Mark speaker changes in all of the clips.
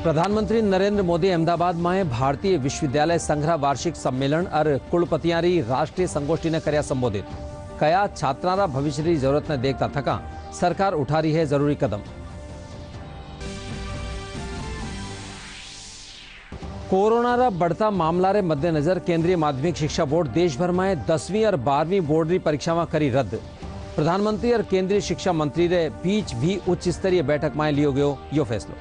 Speaker 1: प्रधानमंत्री नरेंद्र मोदी अहमदाबाद में भारतीय विश्वविद्यालय संघ वार्षिक सम्मेलन और कुलपतियारी राष्ट्रीय संगोष्ठी ने कर्या संबोधित। कया छात्रारा भविष्य की जरूरत ने देखता थका सरकार उठा रही है जरूरी कदम। कोरोना बढ़ता मामला रे मद्देनजर केंद्रीय माध्यमिक शिक्षा बोर्ड देश भर में 10वीं और 12वीं बोर्ड की परीक्षा में करी रद्द। प्रधानमंत्री और केंद्रीय शिक्षा मंत्री रे बीच भी उच्च स्तरीय बैठक में लियो गयो यो फैसलो।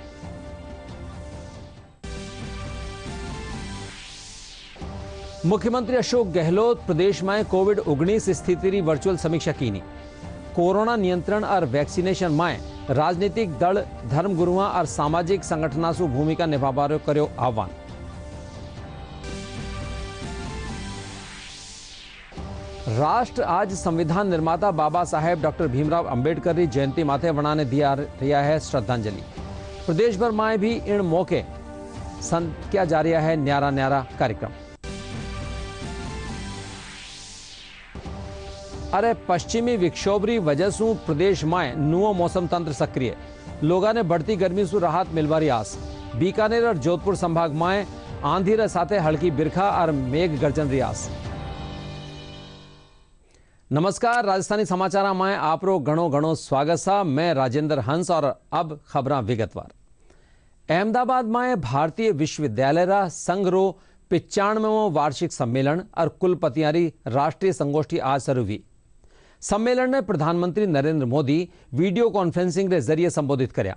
Speaker 1: मुख्यमंत्री अशोक गहलोत प्रदेश में कोविड-19 स्थिति की वर्चुअल समीक्षा कीनी। कोरोना नियंत्रण और वैक्सीनेशन में राजनीतिक दल, धर्मगुरुओं और सामाजिक संगठनों से भूमिका निभावारो कर्यो आह्वान। राष्ट्र आज संविधान निर्माता बाबा साहेब डॉक्टर भीमराव अंबेडकर की जयंती माथे वनाने दिया रिया है श्रद्धांजलि। प्रदेश भर में भी इन मौके किया जा रहा है न्यारा न्यारा कार्यक्रम। अरे पश्चिमी विक्षोभ की वजह से प्रदेश में नुओ मौसम तंत्र सक्रिय। लोगों ने बढ़ती गर्मी से राहत मिलवारी आस। बीकानेर और जोधपुर संभाग में आंधी रे साथे हल्की बिरखा और मेघ गर्जन री आस। नमस्कार, राजस्थानी समाचार में आपरो घणो घणो स्वागत सा। मैं राजेंद्र हंस और अब खबरां विगतवार। अहमदाबाद में भारतीय विश्वविद्यालय रा संघ रो 95वां वार्षिक सम्मेलन और कुलपतियारी राष्ट्रीय संगोष्ठी आज शुरू हुई। सम्मेलन में प्रधानमंत्री नरेंद्र मोदी वीडियो कॉन्फ्रेंसिंग के जरिए संबोधित कर्या।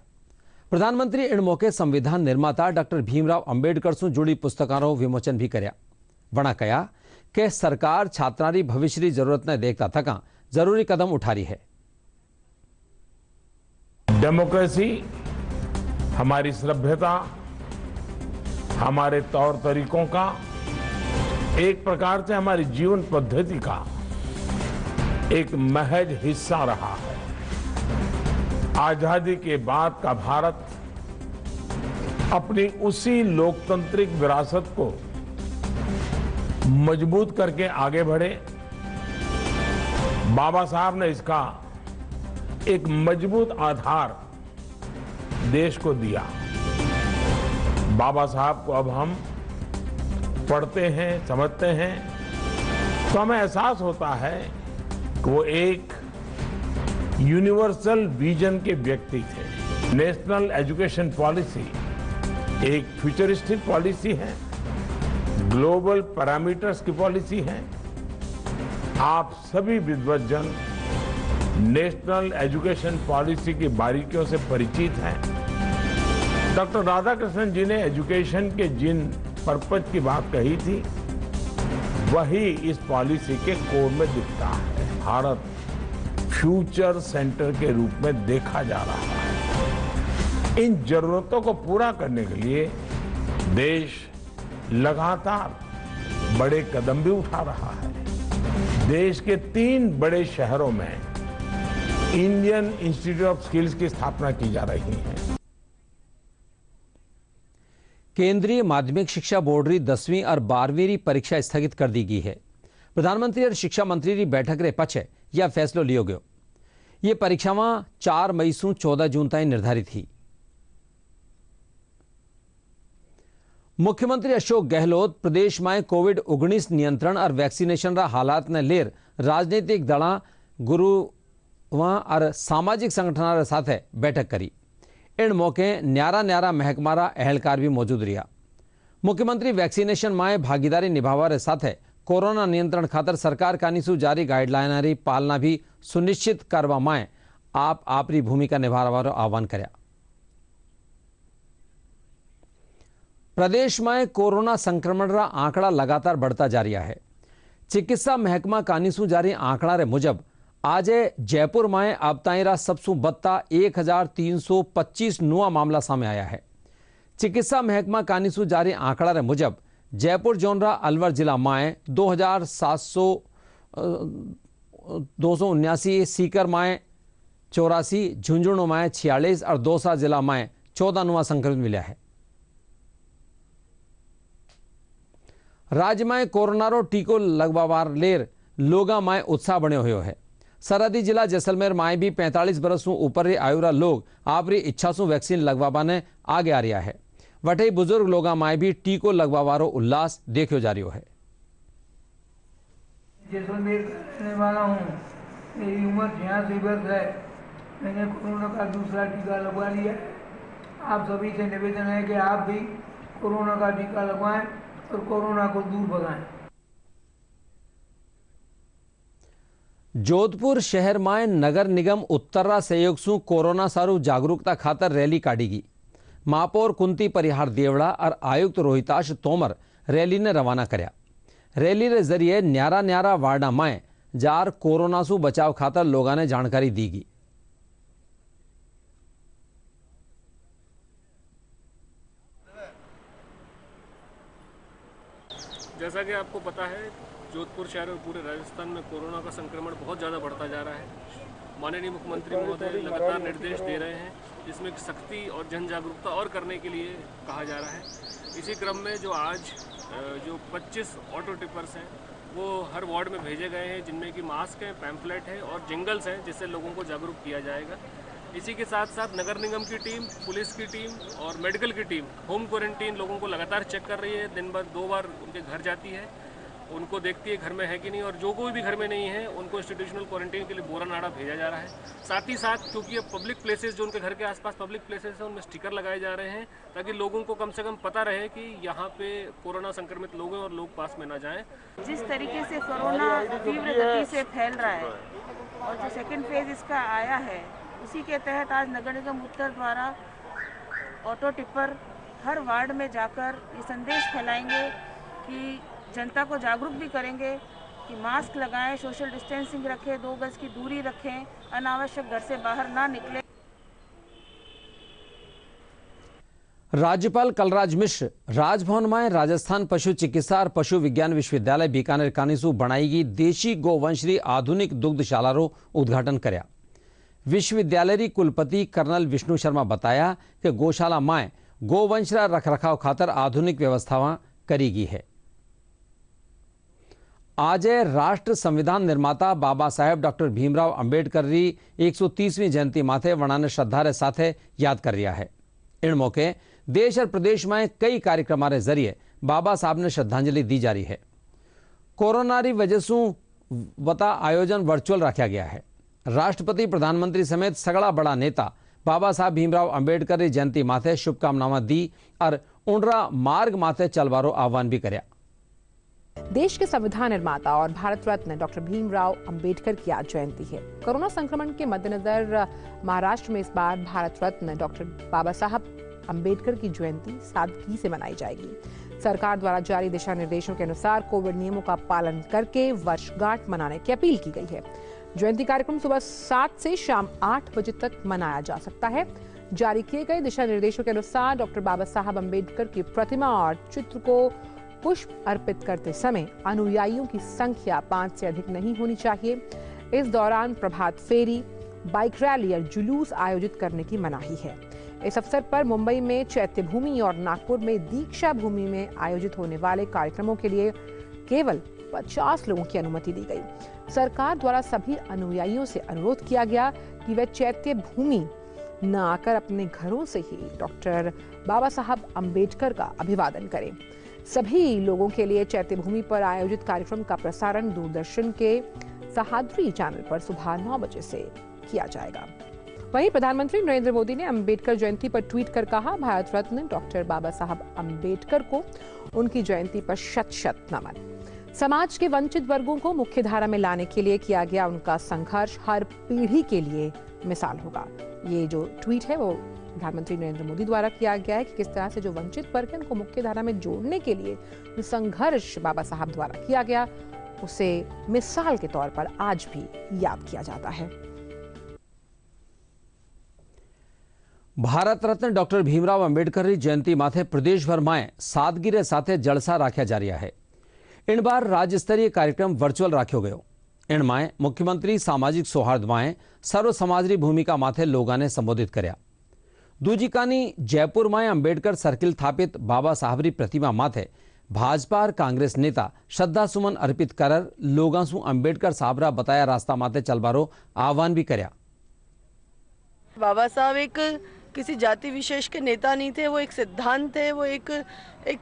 Speaker 1: प्रधानमंत्री इन मौके संविधान निर्माता डॉक्टर भीमराव अंबेडकर से जुड़ी पुस्तकों विमोचन भी कर्या। वणा कहा कि सरकार छात्रा की भविष्य की जरूरत ने देखता थका जरूरी कदम उठा रही है।
Speaker 2: डेमोक्रेसी हमारी सभ्यता, हमारे तौर तरीकों का, एक प्रकार से हमारी जीवन पद्धति का एक महज हिस्सा रहा है। आजादी के बाद का भारत अपनी उसी लोकतांत्रिक विरासत को मजबूत करके आगे बढ़े। बाबा साहब ने इसका एक मजबूत आधार देश को दिया। बाबा साहब को अब हम पढ़ते हैं, समझते हैं तो हमें एहसास होता है कि वो एक यूनिवर्सल विजन के व्यक्ति थे। नेशनल एजुकेशन पॉलिसी एक फ्यूचरिस्टिक पॉलिसी है, ग्लोबल पैरामीटर्स की पॉलिसी है। आप सभी विद्वज्जन नेशनल एजुकेशन पॉलिसी की बारीकियों से परिचित हैं। डॉक्टर राधाकृष्णन जी ने एजुकेशन के जिन पर्पज की बात कही थी वही इस पॉलिसी के कोर में दिखता है। भारत फ्यूचर सेंटर के रूप में देखा जा रहा है। इन जरूरतों को पूरा करने के लिए देश लगातार बड़े कदम भी उठा रहा है। देश के 3 बड़े शहरों में इंडियन इंस्टीट्यूट ऑफ स्किल्स की स्थापना की जा रही है।
Speaker 1: केंद्रीय माध्यमिक शिक्षा बोर्ड की 10वीं और 12वीं की परीक्षा स्थगित कर दी गई है। प्रधानमंत्री और शिक्षा मंत्री की बैठक रे पछे यह फैसलो लियो गयो। ये परीक्षा 4 मई से 14 जून तक निर्धारित थी। मुख्यमंत्री अशोक गहलोत प्रदेश में कोविड-19 नियंत्रण और वैक्सीनेशन रा हालात ने लेर राजनीतिक दलों, गुरुओं और सामाजिक संगठनों साथ बैठक करी। इन मौके न्यारा न्यारा महकमारा अहलकार भी मौजूद रहा। मुख्यमंत्री वैक्सीनेशन में भागीदारी निभावा साथ कोरोना नियंत्रण खातर सरकार कानीसु जारी गाइडलाइन की पालना भी सुनिश्चित करवा में आप आपरी भूमिका निभावारो आह्वान कर्या। प्रदेश में कोरोना संक्रमण रा आंकड़ा लगातार बढ़ता जा रहा है। चिकित्सा महकमा कानीसु जारी आंकड़ा रे मुजब आज जयपुर में अब ताईरा सबसु बत्ता 1325 नुआ मामला सामने आया है। चिकित्सा महकमा कानीसु जारी आंकड़ा रे मुजब जयपुर जोनरा अलवर जिला में 2,279, सीकर में 84, झुंझुनू में 46 और दौसा जिला में 14 नुआ संक्रमित मिला है। राज्य में कोरोना रो टीको लगवावार लेर लोगा में उत्साह बन्यो हुयो है। सरहदी जिला जैसलमेर में भी 45 बरस ऊपर आयुरा लोग आपरी इच्छा से वैक्सीन लगवाने आगे आ रहा है। वटे बुजुर्ग लोगा माए भी टीको लगवावारो उल्लास देखो जा रहा है।
Speaker 3: जैसलमेर का रहने वाला हूँ। मेरी उम्र 86 वर्ष है। मैंने कोरोना का दूसरा टीका लगवा लिया है। आप सभी से निवेदन है कि आप भी कोरोना का टीका लगवाएं और कोरोना को दूर भगाएं।
Speaker 1: जोधपुर शहर में नगर निगम उत्तरा सहयोग सु कोरोना सारू जागरूकता खातर रैली काढ़ीगी। महापौर कुंती परिहार देवड़ा और आयुक्त रोहिताश तोमर रैली ने रवाना कर्या। रैली के जरिए न्यारा न्यारा वार्डा में जार कोरोना सु बचाव खातर लोगों ने जानकारी दीगी।
Speaker 4: जैसा कि आपको पता है, जोधपुर शहर और पूरे राजस्थान में कोरोना का संक्रमण बहुत ज़्यादा बढ़ता जा रहा है। माननीय मुख्यमंत्री महोदय लगातार निर्देश दे रहे हैं, जिसमें सख्ती और जन जागरूकता और करने के लिए कहा जा रहा है। इसी क्रम में जो आज जो 25 ऑटो टिपर्स हैं वो हर वार्ड में भेजे गए हैं, जिनमें कि मास्क हैं, पैम्फलेट है और जिंगल्स हैं, जिससे लोगों को जागरूक किया जाएगा। इसी के साथ साथ नगर निगम की टीम, पुलिस की टीम और मेडिकल की टीम होम क्वारंटीन लोगों को लगातार चेक कर रही है। दिन भर 2 बार उनके घर जाती है, उनको देखती है घर में है कि नहीं, और जो कोई भी घर में नहीं है उनको इंस्टीट्यूशनल क्वारंटीन के लिए बोरा नाड़ा भेजा जा रहा है। साथ ही साथ क्योंकि अब पब्लिक प्लेसेस जो उनके घर के आसपास पब्लिक प्लेसेस हैं उनमें स्टिकर लगाए जा रहे हैं, ताकि लोगों को कम से कम पता रहे कि यहाँ पे कोरोना संक्रमित लोग हैं और लोग पास में ना जाएं।
Speaker 5: जिस तरीके से कोरोना तीव्र गति से फैल रहा है और जो सेकेंड फेज इसका आया है, उसी के तहत आज नगर निगम उत्तर द्वारा ऑटो टिप्पर हर वार्ड में जाकर ये संदेश फैलाएंगे कि जनता को जागरूक भी करेंगे कि मास्क लगाएं, सोशल डिस्टेंसिंग रखें, 2 गज की दूरी रखें, अनावश्यक घर से बाहर ना निकलें।
Speaker 1: राज्यपाल कलराज मिश्र राजभवन में राजस्थान पशु चिकित्सा और पशु विज्ञान विश्वविद्यालय बीकानेर कानीसू बनाई देशी गोवंशरी आधुनिक दुग्धशाला रो उद्घाटन कर्या। विश्वविद्यालय कुलपति कर्नल विष्णु शर्मा बताया कि गौशाला में गोवंश रख रखाव खातर आधुनिक व्यवस्था करी गई है। आज राष्ट्र संविधान निर्माता बाबा साहेब डॉक्टर भीमराव अंबेडकर री 130वीं जयंती माथे वणाने श्रद्धा रे साथे याद कर रहा है। इन मौके देश और प्रदेश में कई कार्यक्रमों के जरिए बाबा साहब ने श्रद्धांजलि दी जा रही है। कोरोना की वजह से वता आयोजन वर्चुअल रखा गया है। राष्ट्रपति प्रधानमंत्री समेत सगड़ा बड़ा नेता बाबा साहब भीमराव अंबेडकर की जयंती माथे शुभकामनाएं दी और उनरा मार्ग माथे चलवारो आह्वान भी कर्या।
Speaker 6: देश के संविधान निर्माता और भारत रत्न डॉक्टर भीमराव अंबेडकर की आज जयंती है। कोरोना संक्रमण के मद्देनजर महाराष्ट्र में इस बार भारत रत्न डॉक्टर बाबा साहब अंबेडकर की जयंती सादगी से मनाई जाएगी। सरकार द्वारा जारी दिशा निर्देशों के अनुसार कोविड नियमों का पालन करके वर्षगांठ मनाने की अपील की गई है। जयंती कार्यक्रम सुबह 7 से शाम 8 बजे तक मनाया जा सकता है। जारी किए गए दिशा निर्देशों के अनुसार डॉक्टर बाबा साहब अंबेडकर की प्रतिमा और चित्र को पुष्प अर्पित करते समय अनुयायियों की संख्या 5 से अधिक नहीं होनी चाहिए। इस दौरान प्रभात फेरी, बाइक रैली या जुलूस आयोजित करने की मनाही है। इस अवसर पर मुंबई में चैत्य भूमि और नागपुर में दीक्षा भूमि में आयोजित होने वाले कार्यक्रमों के लिए केवल 50 लोगों की अनुमति दी गई। सरकार द्वारा सभी अनुयायियों से अनुरोध किया गया कि वे चैत्य भूमि न आकर अपने घरों से ही डॉक्टर बाबा साहब अंबेडकर का अभिवादन करें। सभी लोगों के लिए चैत्य भूमि पर आयोजित कार्यक्रम का प्रसारण दूरदर्शन के सह्याद्री चैनल पर सुबह 9 बजे से किया जाएगा। वहीं प्रधानमंत्री नरेंद्र मोदी ने अंबेडकर जयंती पर ट्वीट कर कहा, भारत रत्न डॉक्टर बाबा साहब अंबेडकर को उनकी जयंती पर शत-शत नमन। समाज के वंचित वर्गों को मुख्य धारा में लाने के लिए किया गया उनका संघर्ष हर पीढ़ी के लिए मिसाल होगा। ये जो ट्वीट है वो प्रधानमंत्री नरेंद्र मोदी द्वारा किया गया है कि किस तरह से जो वंचित वर्ग है उनको मुख्य धारा में जोड़ने के लिए जो संघर्ष बाबा साहब द्वारा किया गया उसे मिसाल के तौर पर आज भी याद किया जाता है।
Speaker 1: भारत रत्न डॉक्टर भीमराव अंबेडकर की जयंती माथे प्रदेश भर में सादगी रे साथे जलसा राख्या जा रहा है। इन बार राज्य स्तरीय कार्यक्रम वर्चुअल राख्यो गयो। इनमें मुख्यमंत्री सामाजिक सौहार्द में सर्व समाजरी भूमिका माथे लोगों ने संबोधित कर्या। दूजीकानी जयपुर में अंबेडकर सर्किल स्थापित बाबा साहबरी प्रतिमा माथे भाजपा और कांग्रेस नेता श्रद्धा सुमन अर्पित कर लोगों से अंबेडकर साहबरा बताया रास्ता माथे चलबारो आह्वान भी कर्या।
Speaker 7: बाबा साहब एक किसी जाति विशेष के नेता नहीं थे, वो एक सिद्धांत थे, वो एक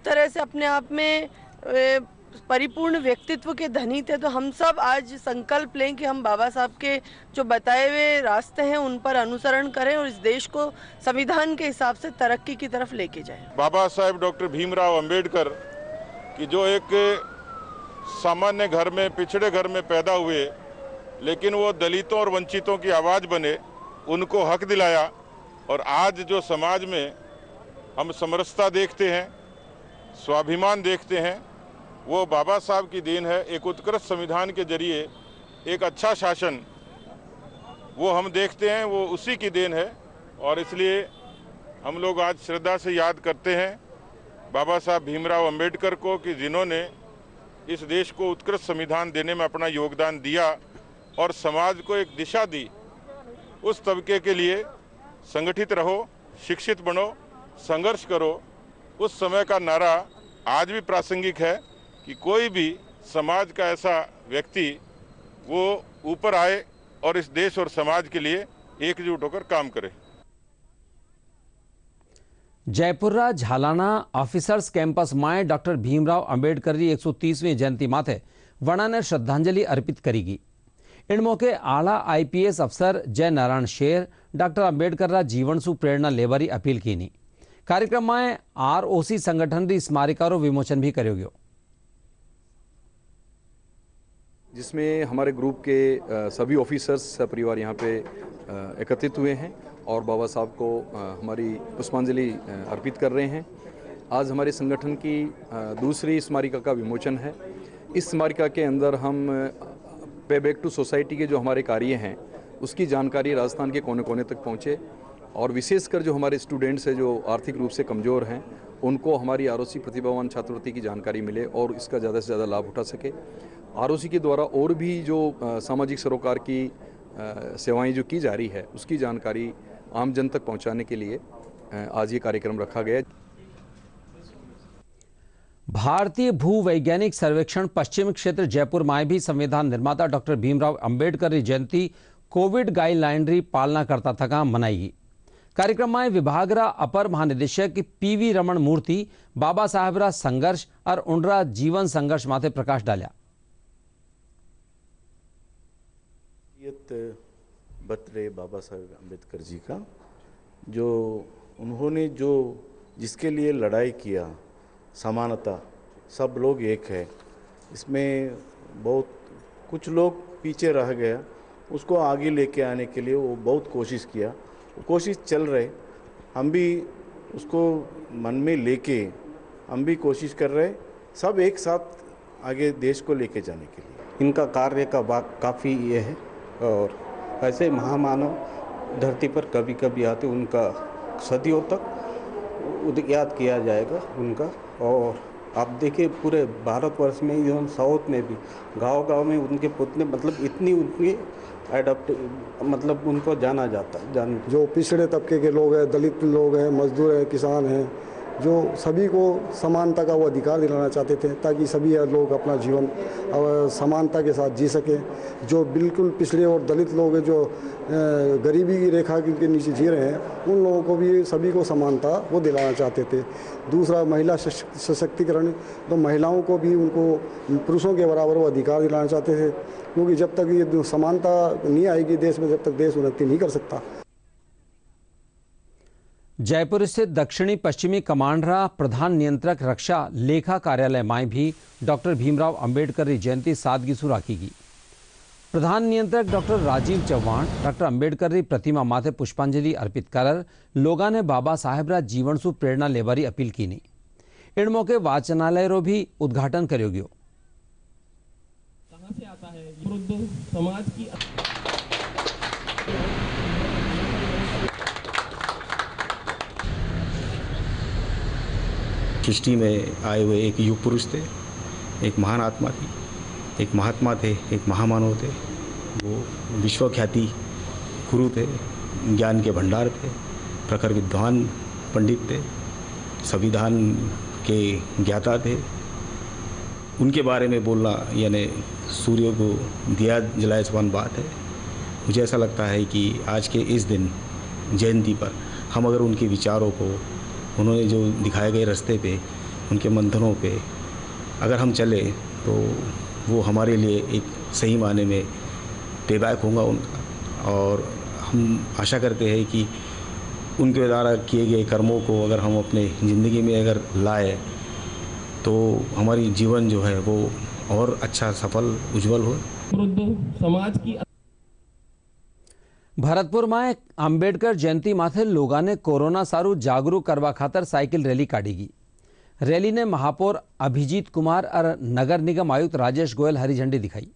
Speaker 7: तरह से अपने आप में परिपूर्ण व्यक्तित्व के धनी थे। तो हम सब आज संकल्प लें कि हम बाबा साहब के जो बताए हुए रास्ते हैं उन पर अनुसरण करें और इस देश को संविधान के हिसाब से तरक्की की तरफ लेके जाएं।
Speaker 8: बाबा साहेब डॉक्टर भीमराव अंबेडकर की जो एक सामान्य घर में, पिछड़े घर में पैदा हुए, लेकिन वो दलितों और वंचितों की आवाज़ बने, उनको हक दिलाया। और आज जो समाज में हम समरसता देखते हैं, स्वाभिमान देखते हैं, वो बाबा साहब की देन है। एक उत्कृष्ट संविधान के जरिए एक अच्छा शासन वो हम देखते हैं, वो उसी की देन है। और इसलिए हम लोग आज श्रद्धा से याद करते हैं बाबा साहब भीमराव अंबेडकर को, कि जिन्होंने इस देश को उत्कृष्ट संविधान देने में अपना योगदान दिया और समाज को एक दिशा दी। उस तबके के लिए संगठित रहो, शिक्षित बनो, संघर्ष करो। उस समय का नारा आज भी प्रासंगिक है कि कोई भी समाज का ऐसा व्यक्ति वो ऊपर आए और इस देश और समाज के लिए एकजुट होकर काम करे।
Speaker 1: जयपुर झालाना ऑफिसर्स कैंपस में डॉक्टर भीमराव अंबेडकर की 130वीं जयंती माथे वणाने श्रद्धांजलि अर्पित करेगी। इन मौके आला IPS अफसर जय नारायण शेर डॉक्टर अंबेडकर रा जीवन सु प्रेरणा लेवारी अपील की। कार्यक्रम में ROC संगठन री स्मारिकारो विमोचन भी करो गयो,
Speaker 9: जिसमें हमारे ग्रुप के सभी ऑफिसर्स परिवार यहाँ पे एकत्रित हुए हैं और बाबा साहब को हमारी पुष्पांजलि अर्पित कर रहे हैं। आज हमारे संगठन की दूसरी स्मारिका का विमोचन है। इस स्मारिका के अंदर हम पे बैक टू सोसाइटी के जो हमारे कार्य हैं उसकी जानकारी राजस्थान के कोने कोने तक पहुँचे और विशेषकर जो हमारे स्टूडेंट्स हैं जो आर्थिक रूप से कमज़ोर हैं उनको हमारी ROC प्रतिभावान छात्रवृत्ति की जानकारी मिले और इसका ज़्यादा से ज़्यादा लाभ उठा सके। ROC के द्वारा और भी जो सामाजिक सरोकार की सेवाएं जो की जा रही है उसकी जानकारी आम जन तक पहुंचाने के लिए आज ये कार्यक्रम रखा गया।
Speaker 1: भारतीय भूवैज्ञानिक सर्वेक्षण पश्चिम क्षेत्र जयपुर में भी संविधान निर्माता डॉक्टर भीमराव अंबेडकर की जयंती कोविड गाइडलाइन री पालना करता थका मनाई। कार्यक्रम में विभाग रा अपर महानिदेशक PV रमण मूर्ति बाबा साहेब रा संघर्ष और उनरा जीवन संघर्ष माथे प्रकाश डालिया।
Speaker 10: बर्थडे बाबा साहेब अम्बेडकर जी का, जो उन्होंने जो जिसके लिए लड़ाई किया, समानता, सब लोग एक है। इसमें बहुत कुछ लोग पीछे रह गया, उसको आगे लेके आने के लिए वो बहुत कोशिश किया, कोशिश चल रहे। हम भी उसको मन में लेके हम भी कोशिश कर रहे, सब एक साथ आगे देश को लेके जाने के लिए।
Speaker 11: इनका कार्य का काफ़ी ये है और ऐसे महामानव धरती पर कभी कभी आते, उनका सदियों तक याद किया जाएगा उनका। और आप देखिए पूरे भारतवर्ष में, इवन साउथ में भी गांव-गांव में उनके पुतले, मतलब इतनी उनकी एडप्ट, मतलब उनको जाना जाता है।
Speaker 12: जो पिछड़े तबके के लोग हैं, दलित लोग हैं, मजदूर हैं, किसान हैं, जो सभी को समानता का वो अधिकार दिलाना चाहते थे ताकि सभी लोग अपना जीवन समानता के साथ जी सकें। जो बिल्कुल पिछड़े और दलित लोग हैं, जो गरीबी की रेखा के नीचे जी रहे हैं, उन लोगों को भी, सभी को समानता वो दिलाना चाहते थे। दूसरा महिला सशक्तिकरण, तो महिलाओं को भी उनको पुरुषों के बराबर वो अधिकार दिलाना चाहते थे, क्योंकि जब तक ये समानता नहीं आएगी देश में, जब तक देश उन्नति नहीं कर सकता।
Speaker 1: जयपुर स्थित दक्षिणी पश्चिमी कमांडरा प्रधान नियंत्रक रक्षा लेखा कार्यालय में भी डॉक्टर भीमराव अंबेडकर की जयंती सादगी से राखी। प्रधान नियंत्रक डॉक्टर राजीव चौहान डॉक्टर अंबेडकर की प्रतिमा माथे पुष्पांजलि अर्पित कर लोगों ने बाबा साहेब रा जीवन सु प्रेरणा लेवारी अपील की। इन मौके वाचनालय रो भी उद्घाटन करो गयो।
Speaker 13: कहां से आता है वृद्ध समाज की
Speaker 11: सृष्टि में आए हुए एक युग पुरुष थे, एक महान आत्मा थी, एक महात्मा थे, एक महामानव थे। वो विश्वख्याति गुरु थे, ज्ञान के भंडार थे, प्रखर विद्वान पंडित थे, संविधान के ज्ञाता थे। उनके बारे में बोलना यानी सूर्य को दिया जलाए समान बात है। मुझे ऐसा लगता है कि आज के इस दिन जयंती पर हम अगर उनके विचारों को, उन्होंने जो दिखाए गए रास्ते पे, उनके मंथनों पे अगर हम चले तो वो हमारे लिए एक सही माने में पेबैक होगा उनका। और हम आशा करते हैं कि उनके द्वारा किए गए कर्मों को अगर हम अपने ज़िंदगी में अगर लाए तो हमारी जीवन जो है वो और अच्छा, सफल, उज्जवल हो।
Speaker 13: समाज की
Speaker 1: भरतपुर में आंबेडकर जयंती माथे लोगों ने कोरोना सारू जागरूक करवा खातर साइकिल रैली काढ़ी। रैली ने महापौर अभिजीत कुमार और नगर निगम आयुक्त राजेश गोयल हरी झंडी दिखाई।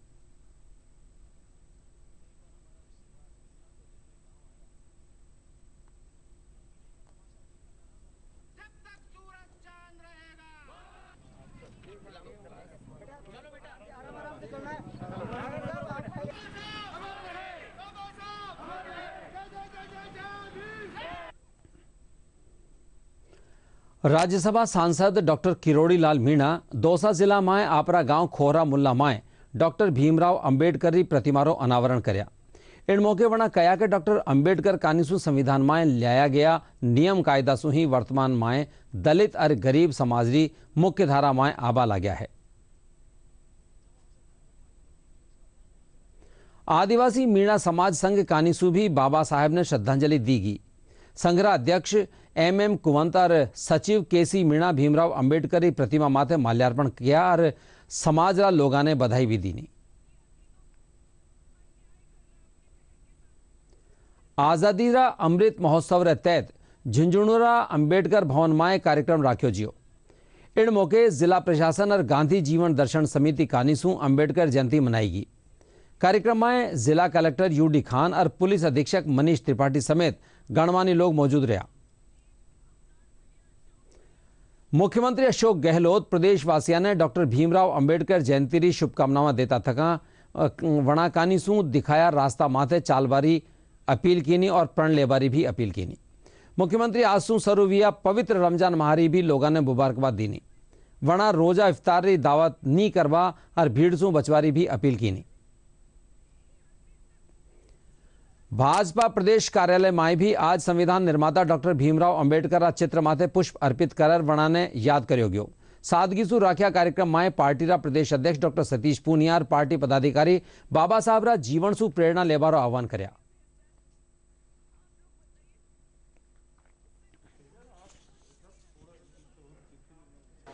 Speaker 1: राज्यसभा सांसद डॉक्टर किरोड़ी लाल मीणा दौसा जिला में आपरा गांव खोरा मुल्ला में डॉक्टर भीमराव अंबेडकर की प्रतिमा रो अनावरण कर्या। इन मौके वणा कया कि डॉक्टर अंबेडकर कानीसु संविधान में लाया गया नियम कायदा सु ही वर्तमान में दलित और गरीब समाज की मुख्य धारा में आबा लाग्या है। आदिवासी मीणा समाज संघ कानीसु भी बाबा साहेब ने श्रद्धांजलि दी गई। संघरा अध्यक्ष MM कुंवंत और सचिव KC मीणा भीमराव अंबेडकर की प्रतिमा माथे माल्यार्पण किया और समाज रा लोगों ने बधाई भी दी। आजादी रा अमृत महोत्सव रे तहत झुंझुनूरा अंबेडकर भवन में कार्यक्रम राख्यो जियो। इन मौके जिला प्रशासन और गांधी जीवन दर्शन समिति कानीसू अंबेडकर जयंती मनाएगी। कार्यक्रम में जिला कलेक्टर UD खान और पुलिस अधीक्षक मनीष त्रिपाठी समेत गणमान्य लोग मौजूद रहा। मुख्यमंत्री अशोक गहलोत प्रदेशवासियों ने डॉक्टर भीमराव अंबेडकर जयंती की शुभकामनाएं देता थका वणा कानीसू दिखाया रास्ता माथे चालबारी अपील कीनी और प्रण लेबारी भी अपील कीनी। मुख्यमंत्री आसू सरुविया पवित्र रमजान महारी भी लोगों ने मुबारकबाद दीनी। वणा रोजा इफ्तार की दावत नी करवा और भीड़ सू बचवारी भी अपील कीनी। भाजपा प्रदेश कार्यालय में भी आज संविधान निर्माता डॉक्टर भीमराव अंबेडकर चित्र माथे पुष्प अर्पित कर वणा ने याद कर्यो गयो। सादगीसु राख्या कार्यक्रम में पार्टी रा प्रदेश अध्यक्ष डॉक्टर सतीश पूनिया और पार्टी पदाधिकारी बाबा साहब रा जीवन सु प्रेरणा लेवारो आह्वान कर्या।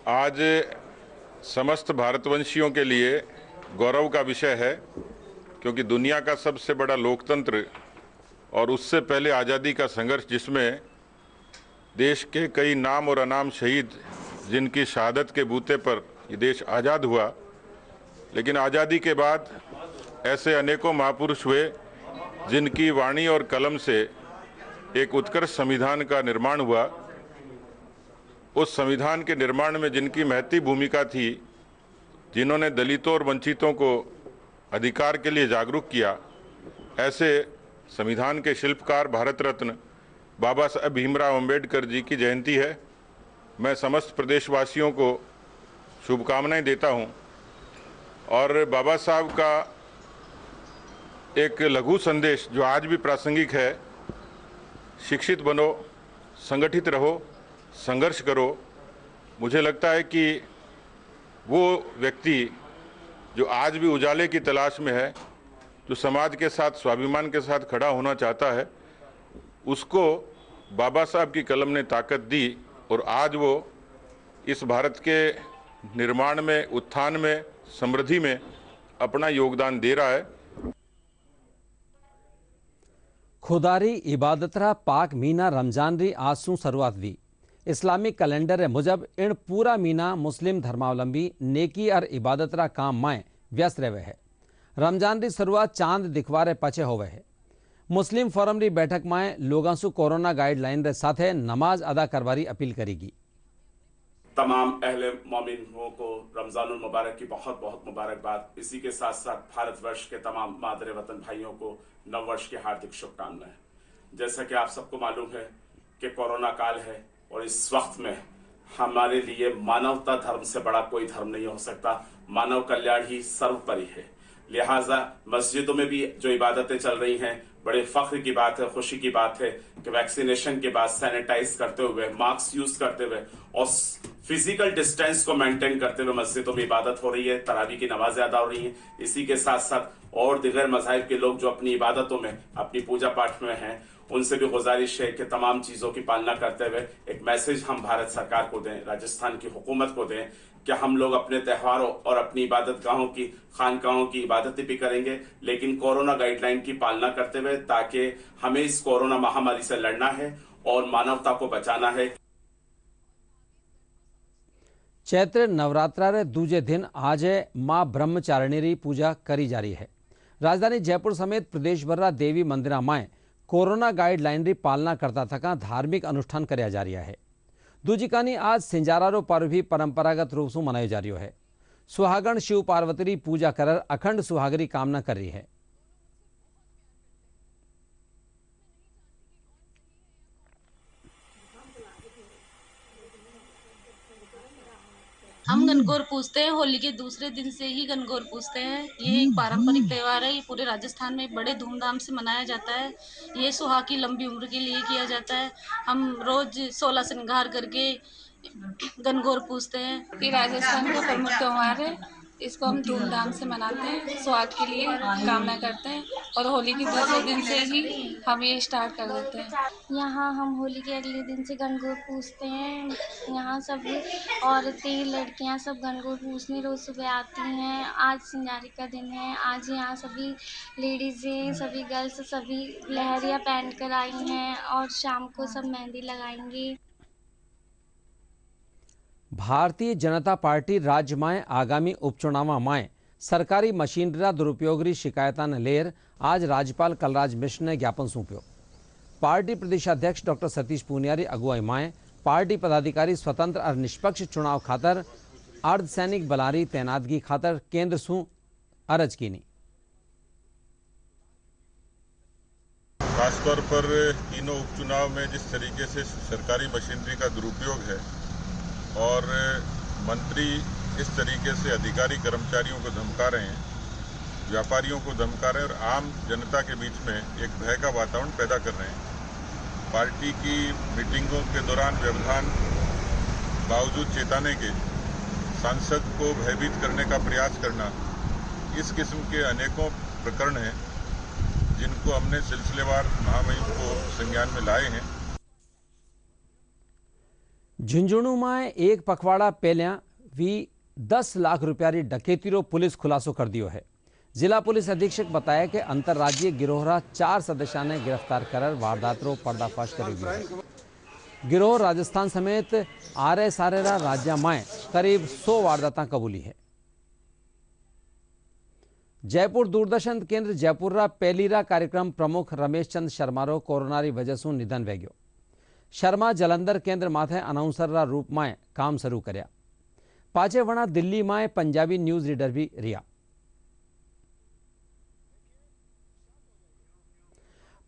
Speaker 8: आज समस्त भारतवंशियों के लिए गौरव का विषय है, क्योंकि दुनिया का सबसे बड़ा लोकतंत्र और उससे पहले आज़ादी का संघर्ष, जिसमें देश के कई नाम और अनाम शहीद जिनकी शहादत के बूते पर ये देश आज़ाद हुआ, लेकिन आज़ादी के बाद ऐसे अनेकों महापुरुष हुए जिनकी वाणी और कलम से एक उत्कृष्ट संविधान का निर्माण हुआ। उस संविधान के निर्माण में जिनकी महती भूमिका थी, जिन्होंने दलितों और वंचितों को अधिकार के लिए जागरूक किया, ऐसे संविधान के शिल्पकार भारत रत्न बाबा साहेब भीमराव अंबेडकर जी की जयंती है। मैं समस्त प्रदेशवासियों को शुभकामनाएं देता हूं और बाबा साहब का एक लघु संदेश जो आज भी प्रासंगिक है, शिक्षित बनो, संगठित रहो, संघर्ष करो। मुझे लगता है कि वो व्यक्ति जो आज भी उजाले की तलाश में है, जो समाज के साथ स्वाभिमान के साथ खड़ा होना चाहता है, उसको बाबा साहब की कलम ने ताकत दी और आज वो इस भारत के निर्माण में, उत्थान में, समृद्धि में अपना योगदान दे रहा है।
Speaker 1: खुदारी इबादत रा पाक मीना रमजान री आज सू शुरुआत दी। इस्लामिक कैलेंडर मुजब इन पूरा मीना मुस्लिम धर्मावलंबी नेकी और इबादत रा काम में व्यस्त रहे है। रमजान की शुरुआत चांद दिखवारे पचे होवे है। मुस्लिम फोरम की बैठक में लोगों से कोरोना गाइडलाइन रे साथे नमाज अदा करवारी अपील करेगी।
Speaker 14: तमाम अहले मोमिनों को रमजानुल मुबारक की बहुत बहुत मुबारकबाद। इसी के साथ साथ भारतवर्ष के तमाम मादरे वतन भाइयों को नववर्ष की हार्दिक शुभकामनाएं। जैसा कि आप सबको मालूम है कि कोरोना काल है और इस वक्त में हमारे लिए मानवता धर्म से बड़ा कोई धर्म नहीं हो सकता। मानव कल्याण ही सर्वोपरि है। लिहाजा मस्जिदों में भी जो इबादतें चल रही हैं, बड़े फख्र की बात है, खुशी की बात है कि वैक्सीनेशन के बाद सैनिटाइज करते हुए, मास्क यूज करते हुए और फिजिकल डिस्टेंस को मेंटेन करते हुए मस्जिदों में इबादत हो रही है, तरावी की नमाजें अदा हो रही हैं। इसी के साथ साथ और दिगर मज़ाहिब के लोग जो अपनी इबादतों में, अपनी पूजा पाठ में हैं, उनसे भी गुजारिश है कि तमाम चीज़ों की पालना करते हुए एक मैसेज हम भारत सरकार को दें, राजस्थान की हुकूमत को दें कि हम लोग अपने त्योहारों और अपनी इबादत गाहों की, खानकाहों की इबादतें भी करेंगे, लेकिन कोरोना गाइडलाइन की पालना करते हुए, ताकि हमें इस कोरोना महामारी से लड़ना है और मानवता को बचाना है।
Speaker 1: चैत्र नवरात्रा रे दूजे दिन आज मां ब्रह्मचारिणी री पूजा करी जा रही है। राजधानी जयपुर समेत प्रदेश भर देवी मंदिर माए कोरोना गाइडलाइन री पालना करता थका धार्मिक अनुष्ठान कराया जा रहा है। दूजी कानी आज सिंजारा रो पर्व भी परंपरागत रूप से मनायो जा रहा है। सुहागण शिव पार्वती री पूजा कर अखंड सुहागरी कामना कर रही है।
Speaker 15: हम गणगौर पूजते हैं। होली के दूसरे दिन से ही गणगौर पूजते हैं। ये एक पारंपरिक त्यौहार है। ये पूरे राजस्थान में बड़े धूमधाम से मनाया जाता है। ये सुहाग की लंबी उम्र के लिए किया जाता है। हम रोज 16 श्रृंगार करके गणगौर पूजते हैं। ये राजस्थान का प्रमुख त्यौहार है। इसको हम धूमधाम से मनाते हैं, सुहाग के लिए कामना करते हैं और होली के दूसरे दिन से ही हम ये स्टार्ट कर देते हैं।
Speaker 16: यहाँ हम होली के अगले दिन से गणगौर पूजते हैं। यहाँ सब औरतें, लड़कियाँ सब गणगौर पूजने रोज सुबह आती हैं। आज सिंगारी का दिन है। आज यहाँ सभी लेडीज़ें, सभी गर्ल्स, सभी लहरिया पहन कर आई हैं और शाम को सब मेहंदी लगाएंगी।
Speaker 1: भारतीय जनता पार्टी राज्य में आगामी उपचुनाव में सरकारी मशीनरी दुरुपयोग की शिकायत लेर आज राज्यपाल कलराज मिश्र ने ज्ञापन सौंप्यो। पार्टी प्रदेशाध्यक्ष डॉक्टर सतीश पूनिया की अगुवाई में पार्टी पदाधिकारी स्वतंत्र और निष्पक्ष चुनाव खातर अर्धसैनिक बलारी तैनातगी खातर केंद्र सु अरज की।
Speaker 8: खासतौर पर तीनों उपचुनाव में जिस तरीके से सरकारी मशीनरी का दुरुपयोग है और मंत्री इस तरीके से अधिकारी कर्मचारियों को धमका रहे हैं, व्यापारियों को धमका रहे हैं और आम जनता के बीच में एक भय का वातावरण पैदा कर रहे हैं। पार्टी की मीटिंगों के दौरान व्यवधान बावजूद चेताने के सांसद को भयभीत करने का प्रयास करना, इस किस्म के अनेकों प्रकरण हैं जिनको हमने सिलसिलेवार महामहिम को संज्ञान में लाए हैं।
Speaker 1: झुंझुनू में एक पखवाड़ा पहलिया भी 10 लाख रुपया की डकैती रो पुलिस खुलासो कर दियो है। जिला पुलिस अधीक्षक बताया कि अंतर्राज्यीय गिरोह 4 सदस्यों ने गिरफ्तार कर वारदात रो पर्दाफाश कर दियो है। गिरोह राजस्थान समेत आरे राज्य में करीब 100 वारदात कबूली है। जयपुर दूरदर्शन केंद्र जयपुर पहलीरा कार्यक्रम प्रमुख रमेश चंद शर्मा रो कोरोना री वजह से निधन वे गयो। शर्मा जलंधर केंद्र माथे अनाउंसर रा रूप में काम शुरू करया। पाचे वणा दिल्ली में पंजाबी न्यूज रीडर भी रिया।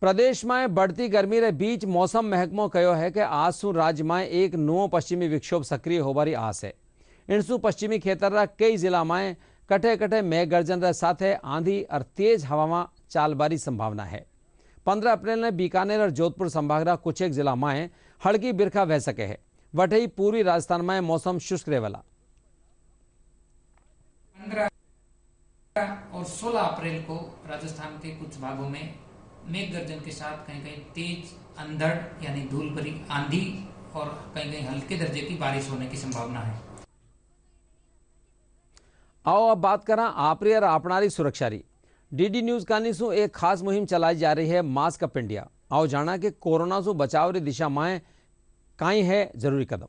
Speaker 1: प्रदेश में बढ़ती गर्मी रे बीच मौसम महकमो कहो है कि आज सु राज्य में एक नवो पश्चिमी विक्षोभ सक्रिय होबारी आस है। इनसु पश्चिमी खेतर रा कई जिला में कटे कटे मेघ गर्जन रे साथे आंधी और तेज हवा में चालबारी संभावना है। 15 अप्रैल ने बीकानेर और जोधपुर संभाग का कुछ एक जिला में हल्की बिरखा बह सके है। वही पूर्वी राजस्थान में मौसम शुष्क रहेगा।
Speaker 17: 15 और 16 अप्रैल को राजस्थान के कुछ भागों में मेघ गर्जन के साथ कहीं कहीं तेज अंधड़ यानी धूल भरी आंधी और कहीं कहीं हल्के दर्जे की बारिश होने की संभावना है।
Speaker 1: आओ अब बात करा आपरी और अपनारी सुरक्षा री। डीडी न्यूज कानी सु एक खास मुहिम चलाई जा रही है, मास्क अप इंडिया। आओ जाना कि कोरोना से बचाव री दिशा में काई है जरूरी कदम।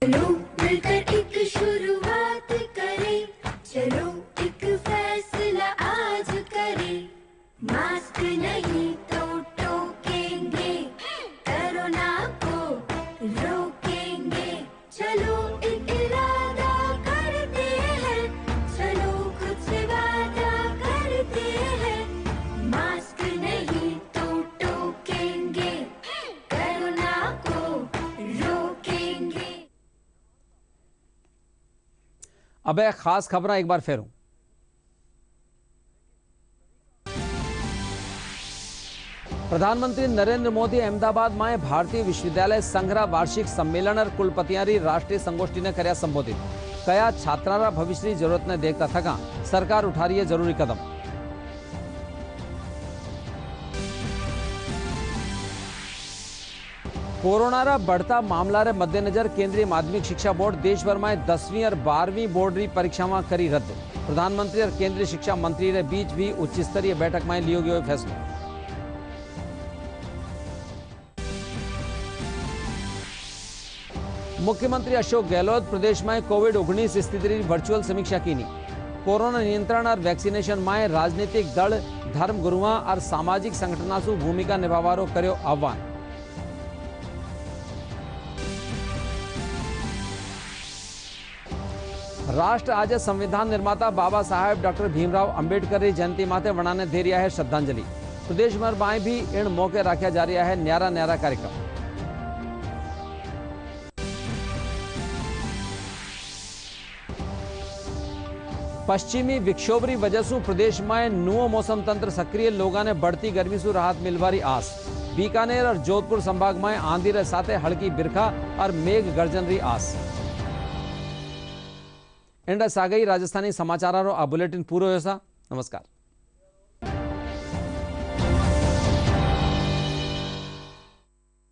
Speaker 18: चलो मिलकर एक शुरुआत करें, चलो एक फैसला आज करें। मास्क नहीं तो टोकेंगे, कोरोना को रोकेंगे। चलो एक इरादा करते हैं, चलो कुछ वादा करते हैं। मास्क नहीं तो टोकेंगे, कोरोना को रोकेंगे।
Speaker 1: अब खास खबर एक बार फिर प्रधानमंत्री नरेंद्र मोदी अहमदाबाद में भारतीय विश्वविद्यालय संघरा वार्षिक सम्मेलन और कुलपतियारी राष्ट्रीय संगोष्ठी ने कर्या संबोधित। कया छात्रारा भविष्य की जरूरत ने देखता थका सरकार उठा रही है जरूरी कदम। कोरोना बढ़ता मामला रे मद्देनजर केंद्रीय माध्यमिक शिक्षा बोर्ड देश भर में 10वीं और 12वीं बोर्ड री परीक्षा में करी रद्द। प्रधानमंत्री और केंद्रीय शिक्षा मंत्री रे बीच भी उच्च स्तरीय बैठक में लियो गयो फैसलो। मुख्यमंत्री अशोक गहलोत प्रदेश में कोविड-19 स्थिति की वर्चुअल समीक्षा की। कोरोना नियंत्रण और वैक्सीनेशन में राजनीतिक दल, धर्म गुरुआ और सामाजिक संगठनों से भूमिका निभावारो कर्यो आह्वान। राष्ट्र आज संविधान निर्माता बाबा साहेब डॉक्टर भीमराव अंबेडकर की जयंती माथे वनाने दे रहा है श्रद्धांजलि। प्रदेश भर में भी इन मौके रखा जा रहा है न्यारा न्यारा कार्यक्रम। पश्चिमी विक्षोभ की वजह से प्रदेश में नुओ मौसम तंत्र सक्रिय, लोगों ने बढ़ती गर्मी से राहत मिलवारी आस। बीकानेर और जोधपुर संभाग में आंधी रे साथे हल्की बिरखा और मेघ गर्जन री आस। इंडा सागई राजस्थानी समाचारों आ बुलेटिन पूरो होसा। नमस्कार।